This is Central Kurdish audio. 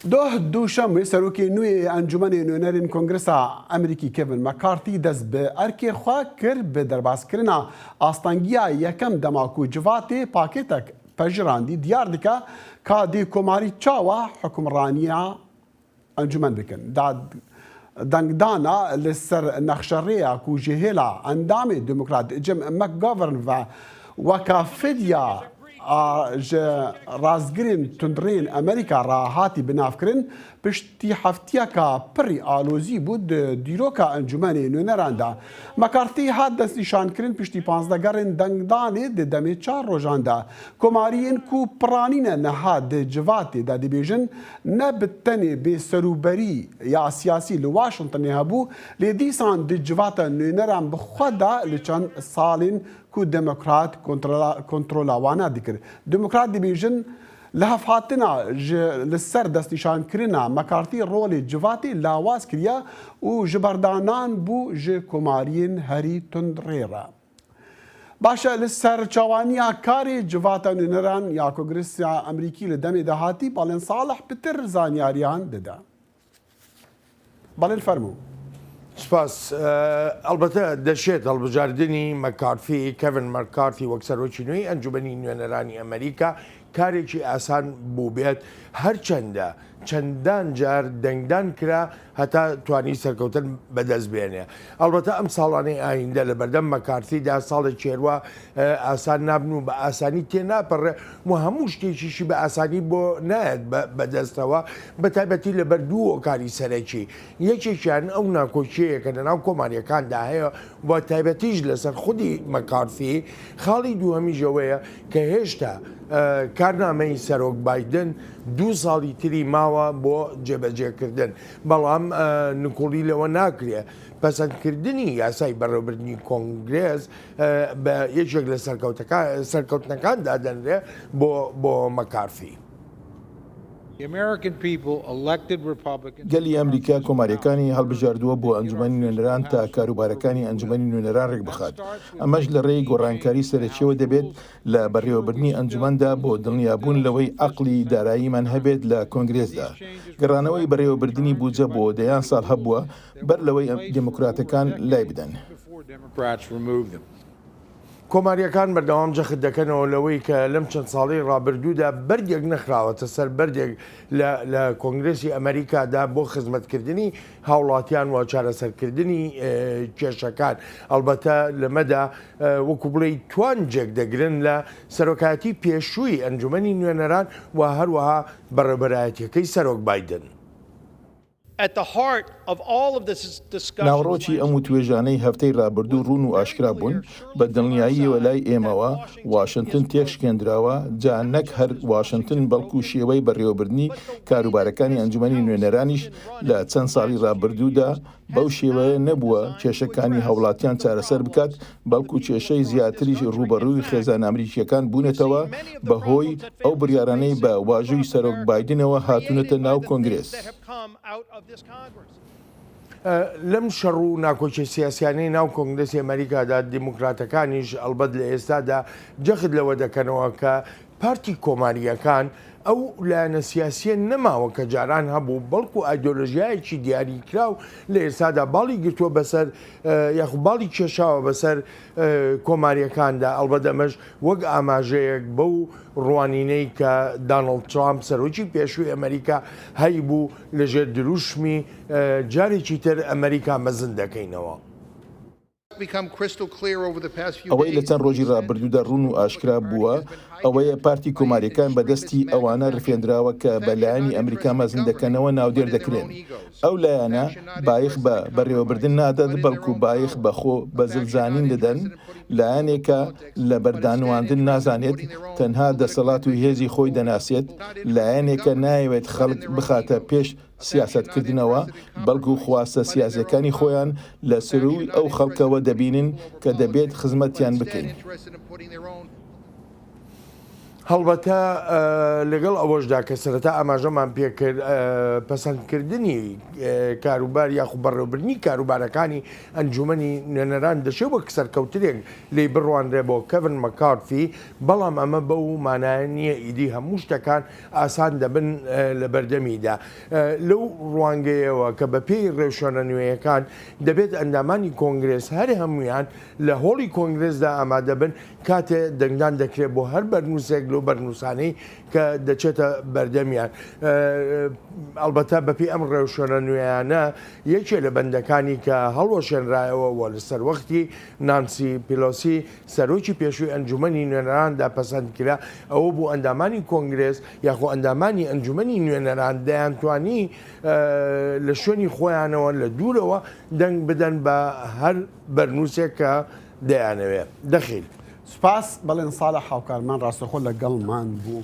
دوشەمێ سەرۆکی نوێ ئەنجومەنی نوێنەرین کۆنگرسا ئەمریکی کێڤن مەکارتی دەست بە ئەرکێ خوا کرد بە دەرباسکردنا ئاستەنگیە یەکەم دەماک و جڤاتێ پاکێتێک پەژراندی دیار دکە کادی کۆماری چاوە حکومڕانیە ئەنجومەن بکەن دەنگدانە لەسەر نەخشەڕێیە و ژێهێلا ئەندامی دموکرات جیم مەکگاڤرن وەکە فدیا رازگرین تندرین ئەمریکا ڕاهاتی بنافکردن پشتی هەفتیەکە پڕی ئالۆزی بود دیرۆکە ئەنجومەنی نوێنەراندا مەکارتی هات دەستنیشانکردن پشتی 15 گەڕین دەنگدانێ دەمێ 4 ڕۆژاندا کۆماریین و پڕانینە نەهات جڤاتێدا دەبێژن نەبتەنێ بێ سەروبەری یا سیاسی لە واشنگتنێ هەبوو لێ دیسان جڤاتە نوێنەران بخوادا لە چەند ساڵین کو دموکرات کنترۆلاوانە دکرد دموکرات دەبێژن لە هەفهاتنا لەسەر دەستنیشانکردنا مەکارتی ڕۆلی جڤاتی لاواز کردە و ji بەردانان بوو ji کۆماریین هەری تندڕێرە باشە لە سەرچاوانیە کاری جڤاتە نوێنەران یا کۆنگرسیا ئەمریکی لە دەمێ داهاتی باڵێن ساڵح پتر زانیاریان دەدا باڵێن فەرموو سپاس البته دەشێت هەڵبژاردننی مەکارتی کەڤن مەکارتی وەک سەرۆکی نوێی ئەنجومەنی نوێنەرانی ئەمریکا کارێکی ئاسان بوو بێت هەرچەندە چەندان جار دەنگدان کرا هەتا توانی سەرکەوتن بەدەست بێنێ ئەلبەتە ئەم ساڵانەی ئایندە لە بەردەم مەکارتیدا ساڵی چێروە ئاسان نابن و بە ئاسانی تێناپەڕێ و هەموو شتێکیشی بە ئاسانی بۆ نایەت بەدەستەوە بە تایبەتی لە بەردوو کاری سەرەکی یەکێکیان ئەو ناکۆچیەیە کە لەناو کۆماریەکاندا هەیە بە تایبەتیش لەسەر خودی مەکارتی خاڵی دووهەمیژەوەیە کە هێشتا کارنامەی سەرۆک بایدن 2 ساڵی تری ماوە بۆ جێبەجێکردن بەڵام نکۆڵی لەوە ناکرێ پەسەندکردنی یاسای بەڕێوەبردننی کۆنگرێز بە یەکێک لە سەرکەوتنەکاندا دەنرێ بۆ مەکارتی. گەلی ئەمریکا کۆماریەکانی هەڵبژاردووە بۆ ئەنجومەنی نوێنەران تا کاروبارەکانی ئەنجومەنی نوێنەران ڕێک بخات ئەمەش لە ڕێی گۆڕانکاری سەرەکیەوە دەبێت لە بەڕێوەبردننی ئەنجومەندا بۆ دڵنیابوون لەوەی عەقڵی داراییمان هەبێت لە کۆنگرێسدا گەڕانەوەی بەڕێوەبردننی بوجە بۆ دەیان ساڵ هەبووە بەر لەوەی دموکراتەکان لای بدەن. کۆماریەکان بەردەوام جەخت دەکەنەوە لەوەی کە لەم چەند ساڵی ڕابردوودا بەردێک نەخراوەتە سەر بەردێک لە کۆنگرێسی ئەمریکادا بۆ خزمەتکردنی هاوڵاتیان و چارەسەرکردنی کێشەکان ئەلبەتە لەمەدا وەکو بڵێ توانجێک دەگرن لە سەرۆکایەتی پێشووی ئەنجومەنی نوێنەران و هەروەها بەڕێبەرایەتیەکەی سەرۆک بایدن. ناوڕۆکی ئەم و توێژانەی هەفتەی ڕابردوو ڕوون و ئاشکرا بوون بە دڵنیاییەوە لای ئێمەوە واشنگتن تێکشکێنراوە جا نەک هەر واشنگتن بەڵکو شێوەی بەڕێوەبردننی کاروبارەکانی ئەنجومەنی نوێنەرانیش لە چەند ساڵی ڕابردوودا بەو شێوەیە نەبووە کێشەکانی هەوڵاتیان چارەسەر بکات بەڵکو کێشەی زیاتریش ڕوبەڕووی خێزان ئەمریکیەکان بوونێتەوە بەهۆی ئەو بڕیارانەی بە واژووی سەرۆک بایدنەوە هاتوونەتە ناو کۆنگرێس. لەم شەڕ و ناکۆچی سیاسیانەی ناو کۆنگرێسی ئەمریکادا دیموکراتەکانیش ئەلبەت لە ئێستادا جەخت لەوە دەکەنەوە کە پارتی کۆماریەکان ئەو لایەنە سیاسیە نەماوە کە جاران هەبوو بەڵکو ئایدۆلۆژیایەکی دیاریکراو لە ئێستادا باڵی گرتووە بەسەر یاخ باڵی کێشاوە بەسەر کۆماریەکاندا ئەلبەت ئەمەش وەک ئاماژەیەک بەو ڕوانینەی کە دانڵد ترامپ سەرۆکی پێشووی ئەمریکا هەی بوو لەژێر دروشمی جارێکی تر ئەمریکا مەزن دەکەینەوە. ئەوەی لە چەند ڕۆژی ڕابردوودا ڕوون و ئاشکرا بووە ئەوەیە پارتی کۆماریەکان بەدەستی ئەوانە ڕفێنراوە کە بەلایەنی ئەمریکا مەزن دەکەنەوە ناودێر دەکرێن ئەو لایەنە بایخ بە بەڕێوەبردن نادەن بەڵکو بایخ بەخۆ بە زلزانین دەدەن لایەنێکە لە بەردانواندن نازانێت تەنها دەسەڵات و هێزی خۆی دەناسێت لایەنێکە نایەوێت خەڵک بخاتە پێش سیاسەتکردنەوە بەڵکو خواستە سیاسەکانی خۆیان لە سروی ئەو خەڵکەوە دەبینن کە دەبێت خزمەتیان بکەین. هەڵبەتە لەگەڵ ئەوەشدا کە سەرەتا ئاماژەمان پێکرد پەسەندکردنی کاروبار یاخو بەڕێوەبردننی کاروبارەکانی ئەنجومەنی نوێنەران دەشێت وەک سەرکەوترێک لی بڕوانرێ بۆ کەڤن مەکارتی، بەڵام ئەمە بەو مانایە نییە ئیدی هەموو شتەکان ئاسان دەبن لە بەردەمیدا. لەو ڕوانگەیەوە کە بە پێی ڕێوشۆنە نوێیەکان دەبێت ئەندامانی کۆنگرس هەر هەمویان لە هۆڵی کۆنگرسدا ئامادە بن کاتێ دەنگدان دەکرێت بۆ هەر بەرنووسێک لەو بەرنووسانەی کە دەچێتە بەردەمیان. ئەلبەتە بەپی ئەم ڕێوشۆنە نوێیانە یەکێ لە بەندەکانی کە هەڵوەشێنرایەوە لە سەروەختی نانسی پیلۆسی سەرۆکی پێشووی ئەنجومەنی نوێنەراندا پەسەندکرا، ئەوە بوو ئەندامانی کۆنگرس یاخۆ ئەندامانی ئەنجومەنی نوێنەران دەیانتوانی لە شوێنی خۆیانەوە لە دوورەوە دەنگ بدەن بە هەر بەرنووسێک کە دەیانەوێت. دەخیل سپاس بەڵێن ساڵە حاوکارمان ڕاستەخۆ لەگەڵمان بوو.